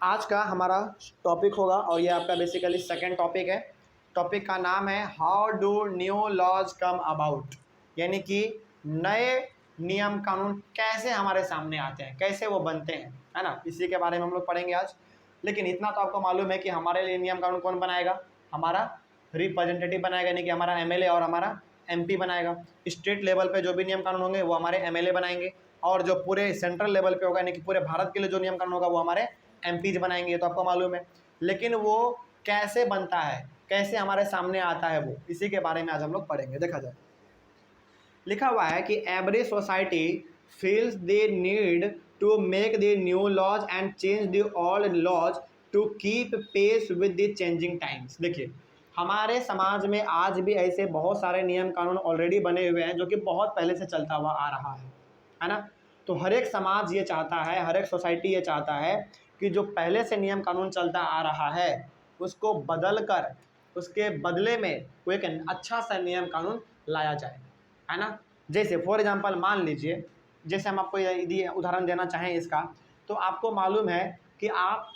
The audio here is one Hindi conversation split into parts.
आज का हमारा टॉपिक होगा और ये आपका बेसिकली सेकंड टॉपिक है। टॉपिक का नाम है how do new laws come about, यानी कि नए नियम कानून कैसे हमारे सामने आते हैं, कैसे वो बनते हैं, है ना। इसी के बारे में हम लोग पढ़ेंगे आज। लेकिन इतना तो आपको मालूम है कि हमारे लिए नियम कानून कौन बनाएगा, हमारा रिप्रेजेंटेटिव बनाएगा, यानी कि हमारा एमएलए और हमारा एमपी बनाएगा। स्टेट लेवल पे जो भी नियम कानून होंगे वो हमारे एमएलए बनाएंगे, और जो पूरे सेंट्रल लेवल पे होगा यानी कि पूरे भारत के लिए जो नियम कानून होगा वो हमारे एमपीज बनाएंगे, ये तो आपको मालूम है। लेकिन वो कैसे बनता है, कैसे हमारे सामने आता है, वो इसी के बारे में आज हम लोग पढ़ेंगे। देखा जाए, लिखा हुआ है कि every society feels the need to make the new laws and change the old laws to keep pace with the changing times. देखिए, हमारे समाज में आज भी ऐसे बहुत सारे नियम कानून ऑलरेडी बने हुए हैं जो कि बहुत पहले से चलता हुआ आ रहा है ना। तो हर एक समाज ये चाहता है, हर एक सोसाइटी ये चाहता है कि जो पहले से नियम कानून चलता आ रहा है उसको बदल कर उसके बदले में कोई एक अच्छा सा नियम कानून लाया जाए, है ना। जैसे फॉर एग्जांपल मान लीजिए, जैसे हम आपको यदि उदाहरण देना चाहें इसका, तो आपको मालूम है कि आप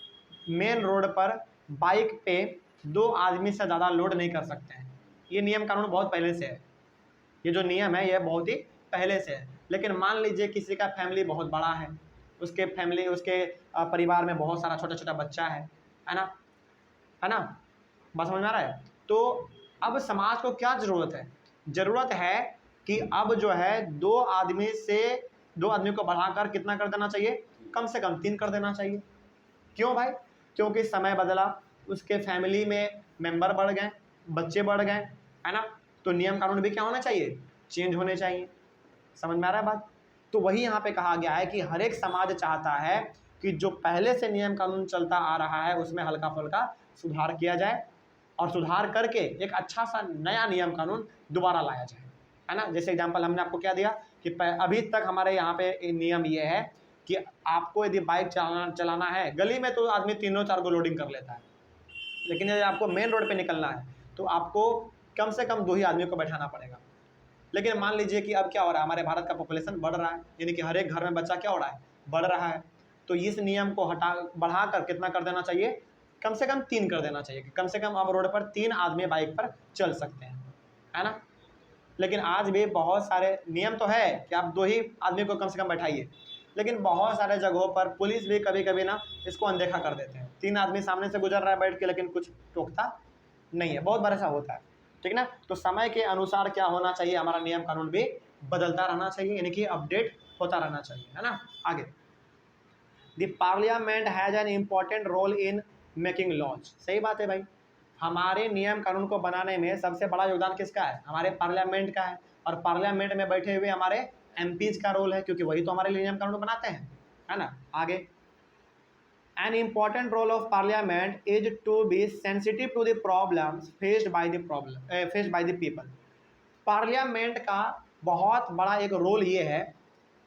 मेन रोड पर बाइक पे 2 आदमी से ज़्यादा लोड नहीं कर सकते हैं। ये नियम कानून बहुत पहले से है, ये जो नियम है ये बहुत ही पहले से है। लेकिन मान लीजिए किसी का फैमिली बहुत बड़ा है, उसके फैमिली उसके परिवार में बहुत सारा छोटा छोटा बच्चा है ना, है ना। बात समझ में आ रहा है। तो अब समाज को क्या ज़रूरत है, ज़रूरत है कि अब जो है 2 आदमी को बढ़ाकर कितना कर देना चाहिए, कम से कम 3 कर देना चाहिए। क्यों भाई? क्योंकि समय बदला, उसके फैमिली में मेंबर बढ़ गए, बच्चे बढ़ गए, है ना। तो नियम कानून भी क्या होना चाहिए, चेंज होने चाहिए। समझ में आ रहा है बात। तो वही यहाँ पे कहा गया है कि हर एक समाज चाहता है कि जो पहले से नियम कानून चलता आ रहा है उसमें हल्का फुल्का सुधार किया जाए, और सुधार करके एक अच्छा सा नया नियम कानून दोबारा लाया जाए, है ना। जैसे एग्जांपल हमने आपको क्या दिया कि अभी तक हमारे यहाँ पे नियम ये है कि आपको यदि बाइक चलाना है, गली में तो आदमी 3-4 को लोडिंग कर लेता है, लेकिन यदि आपको मेन रोड पे निकलना है तो आपको कम से कम 2 ही आदमी को बैठाना पड़ेगा। लेकिन मान लीजिए कि अब क्या हो रहा है, हमारे भारत का पॉपुलेशन बढ़ रहा है, यानी कि हर एक घर में बच्चा क्या हो रहा है, बढ़ रहा है। तो इस नियम को बढ़ाकर कितना कर देना चाहिए, कम से कम 3 कर देना चाहिए कि कम से कम अब रोड पर 3 आदमी बाइक पर चल सकते हैं, है ना। लेकिन आज भी बहुत सारे नियम तो है कि आप 2 ही आदमी को कम से कम बैठाइए, लेकिन बहुत सारे जगहों पर पुलिस भी कभी कभी ना इसको अनदेखा कर देते हैं। 3 आदमी सामने से गुजर रहा है बैठ के, लेकिन कुछ टोकता नहीं है। बहुत बार ऐसा होता है, ठीक ना। तो समय के अनुसार क्या होना चाहिए, हमारा नियम कानून भी बदलता रहना चाहिए, यानी कि अपडेट होता रहना चाहिए, है ना। आगे, the parliament has an important role in making laws. सही बात है भाई, हमारे नियम कानून को बनाने में सबसे बड़ा योगदान किसका है, हमारे पार्लियामेंट का है। और पार्लियामेंट में बैठे हुए हमारे एमपीज का रोल है, क्योंकि वही तो हमारे लिए नियम कानून बनाते हैं, है ना। आगे, an important role of parliament is to be sensitive to the problems faced by the people। Parliament का बहुत बड़ा एक रोल ये है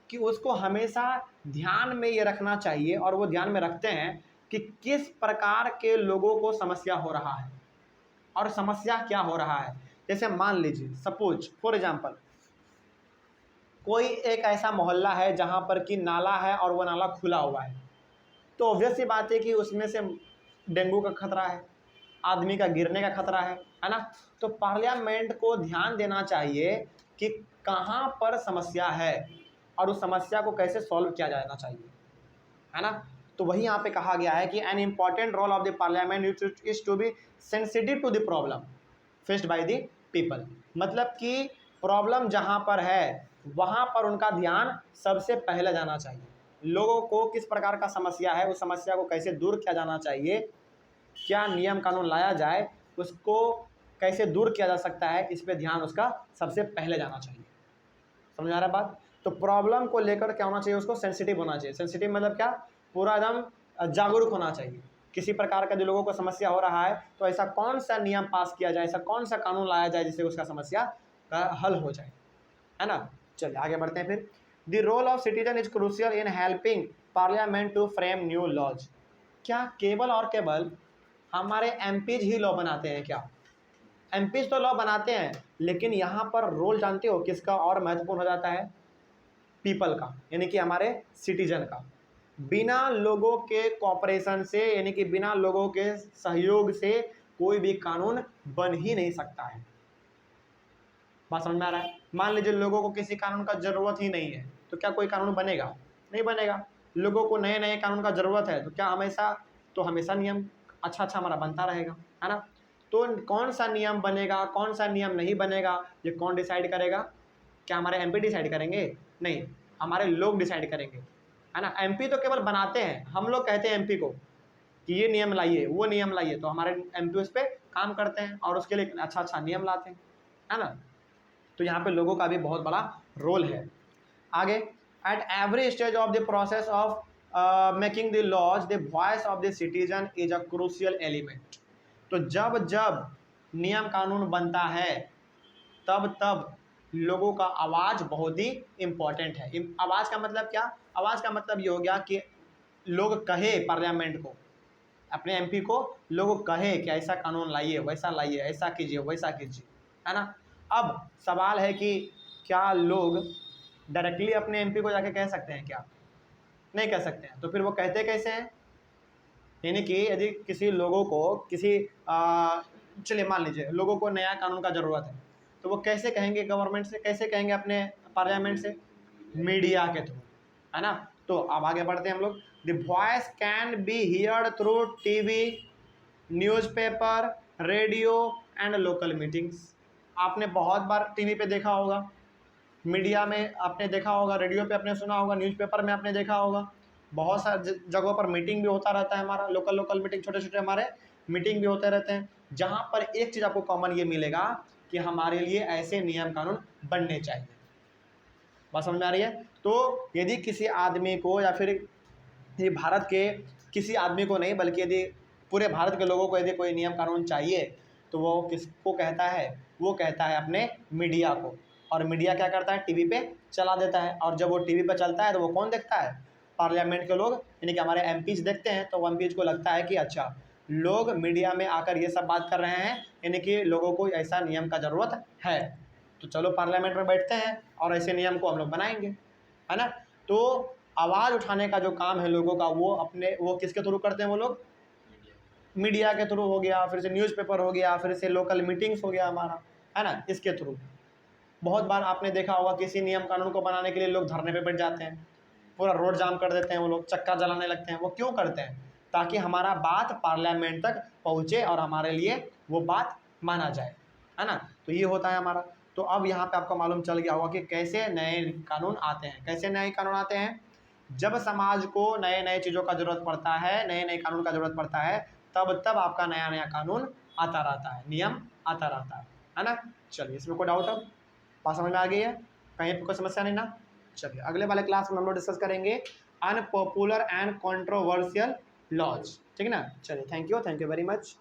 कि उसको हमेशा ध्यान में ये रखना चाहिए, और वो ध्यान में रखते हैं कि किस प्रकार के लोगों को समस्या हो रहा है और समस्या क्या हो रहा है। जैसे मान लीजिए, सपोज फॉर एग्जांपल, कोई एक ऐसा मोहल्ला है जहाँ पर कि नाला है और वो नाला खुला हुआ है, तो ऑब्वियस सी बात है कि उसमें से डेंगू का खतरा है, आदमी का गिरने का खतरा है ना। तो पार्लियामेंट को ध्यान देना चाहिए कि कहाँ पर समस्या है और उस समस्या को कैसे सॉल्व किया जाना चाहिए, है ना। तो वही यहाँ पे कहा गया है कि an important role of the parliament is to be sensitive to the problem faced by the people. मतलब कि प्रॉब्लम जहाँ पर है वहाँ पर उनका ध्यान सबसे पहले जाना चाहिए। लोगों को किस प्रकार का समस्या है, उस समस्या को कैसे दूर किया जाना चाहिए, क्या नियम कानून लाया जाए, उसको कैसे दूर किया जा सकता है, इस पे ध्यान उसका सबसे पहले जाना चाहिए। समझ आ रहा है बात। तो प्रॉब्लम को लेकर क्या होना चाहिए, उसको सेंसिटिव होना चाहिए। सेंसिटिव मतलब क्या, पूरा एकदम जागरूक होना चाहिए। किसी प्रकार का जो लोगों को समस्या हो रहा है तो ऐसा कौन सा नियम पास किया जाए, ऐसा कौन सा कानून लाया जाए जिससे उसका समस्या का हल हो जाए, है ना। चलिए आगे बढ़ते हैं फिर। The role of citizen is crucial in helping parliament to frame new laws. क्या केवल और केवल हमारे एमपीज ही लॉ बनाते हैं क्या? एमपीज तो लॉ बनाते हैं, लेकिन यहाँ पर रोल जानते हो किसका और महत्वपूर्ण हो जाता है, पीपल का, यानी कि हमारे सिटीजन का। बिना लोगों के कॉपरेशन से, यानी कि बिना लोगों के सहयोग से कोई भी कानून बन ही नहीं सकता है। बात समझ में आ रहा है? मान लीजिए लोगों को किसी कानून का जरूरत ही नहीं है, तो क्या कोई कानून बनेगा? नहीं बनेगा। लोगों को नए नए कानून का जरूरत है, तो क्या हमेशा नियम अच्छा अच्छा हमारा बनता रहेगा, है ना? तो कौन सा नियम बनेगा, कौन सा नियम नहीं बनेगा, ये कौन डिसाइड करेगा? क्या हमारे एमपी डिसाइड करेंगे? नहीं, हमारे लोग डिसाइड करेंगे, है ना? एमपी तो केवल बनाते हैं, हम लोग कहते हैं एमपी को कि ये नियम लाइए, वो नियम लाइए, तो हमारे एमपी उस पर काम करते हैं और उसके लिए अच्छा अच्छा नियम लाते हैं, है ना? तो यहाँ पे लोगों का भी बहुत बड़ा रोल है। आगे, at every stage of the process of making the laws the voice of the citizen is a crucial element. तो जब जब नियम कानून बनता है तब तब लोगों का आवाज़ बहुत ही इम्पोर्टेंट है। आवाज़ का मतलब क्या? आवाज़ का मतलब ये हो गया कि लोग कहे पार्लियामेंट को, अपने एमपी को लोग कहे कि ऐसा कानून लाइए, वैसा लाइए, ऐसा कीजिए, वैसा कीजिए, है ना? अब सवाल है कि क्या लोग डायरेक्टली अपने एमपी को जाके कह सकते हैं क्या? नहीं कह सकते हैं। तो फिर वो कहते कैसे हैं? यानी कि यदि किसी लोगों को चलिए मान लीजिए लोगों को नया कानून का ज़रूरत है, तो वो कैसे कहेंगे गवर्नमेंट से, कैसे कहेंगे अपने पार्लियामेंट से? मीडिया के थ्रू, है ना? तो अब आगे बढ़ते हैं हम लोग। The voice can be heard through TV, newspaper, radio and local meetings. आपने बहुत बार टीवी पे देखा होगा, मीडिया में आपने देखा होगा, रेडियो पे आपने सुना होगा, न्यूज़पेपर में आपने देखा होगा, बहुत सारे जगहों पर मीटिंग भी होता रहता है हमारा, लोकल मीटिंग, छोटे छोटे हमारे मीटिंग भी होते रहते हैं, जहाँ पर एक चीज़ आपको कॉमन ये मिलेगा कि हमारे लिए ऐसे नियम कानून बनने चाहिए। बात समझ में आ रही है? तो यदि किसी आदमी को, या फिर ये भारत के किसी आदमी को नहीं बल्कि यदि पूरे भारत के लोगों को यदि कोई नियम कानून चाहिए, तो वो किसको कहता है? वो कहता है अपने मीडिया को। और मीडिया क्या करता है? टीवी पे चला देता है, और जब वो टीवी पे चलता है तो वो कौन देखता है? पार्लियामेंट के लोग, यानी कि हमारे एमपीज देखते हैं। तो एमपीज को लगता है कि अच्छा, लोग मीडिया में आकर ये सब बात कर रहे हैं, यानी कि लोगों को ऐसा नियम का ज़रूरत है, तो चलो पार्लियामेंट में बैठते हैं और ऐसे नियम को हम लोग बनाएंगे, है ना? तो आवाज़ उठाने का जो काम है लोगों का, वो किसके थ्रू करते हैं? वो लोग मीडिया के थ्रू हो गया, फिर से न्यूज़पेपर हो गया, फिर से लोकल मीटिंग्स हो गया हमारा, है ना? इसके थ्रू बहुत बार आपने देखा होगा किसी नियम कानून को बनाने के लिए लोग धरने पे बैठ जाते हैं, पूरा रोड जाम कर देते हैं, वो लोग चक्का जलाने लगते हैं। वो क्यों करते हैं? ताकि हमारा बात पार्लियामेंट तक पहुँचे और हमारे लिए वो बात माना जाए, है ना? तो ये होता है हमारा। तो अब यहाँ पे आपको मालूम चल गया होगा कि कैसे नए कानून आते हैं। कैसे नए कानून आते हैं? जब समाज को नए नए चीज़ों का ज़रूरत पड़ता है, नए नए कानून का ज़रूरत पड़ता है, तब तब आपका नया नया कानून आता रहता है, नियम आता रहता है ना? चलिए, इसमें कोई डाउट? अब बात समझ में आ गई है? कहीं पर कोई समस्या नहीं ना? चलिए, अगले वाले क्लास में हम लोग डिस्कस करेंगे अनपॉपुलर एंड कंट्रोवर्शियल लॉज, ठीक है ना? चलिए, थैंक यू वेरी मच।